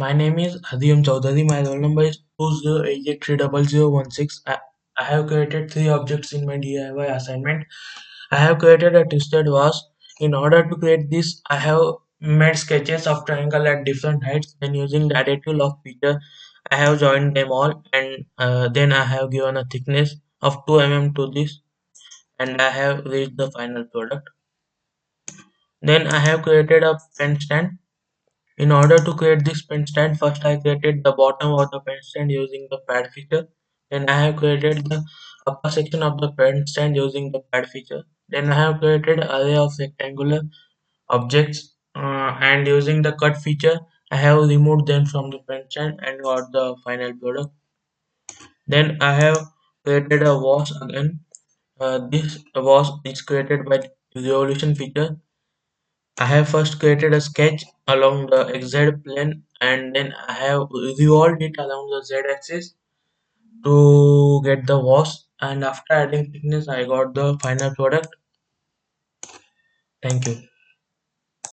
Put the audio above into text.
My name is Hariom Chaudhari. My roll number is 2088300016. I have created three objects in my DIY assignment. I have created a twisted vase. In order to create this, I have made sketches of triangle at different heights. Then using the additive loft feature, I have joined them all, and then I have given a thickness of 2 mm to this, and I have reached the final product. Then I have created a pen stand. In order to create this pen stand, first I created the bottom of the pen stand using the pad feature. Then I have created the upper section of the pen stand using the pad feature. Then I have created array of rectangular objects and using the cut feature, I have removed them from the pen stand and got the final product. Then I have created a wash again. This wash is created by revolution feature. I have first created a sketch along the XZ plane and then I have revolved it along the Z axis to get the wash, and after adding thickness I got the final product. Thank you.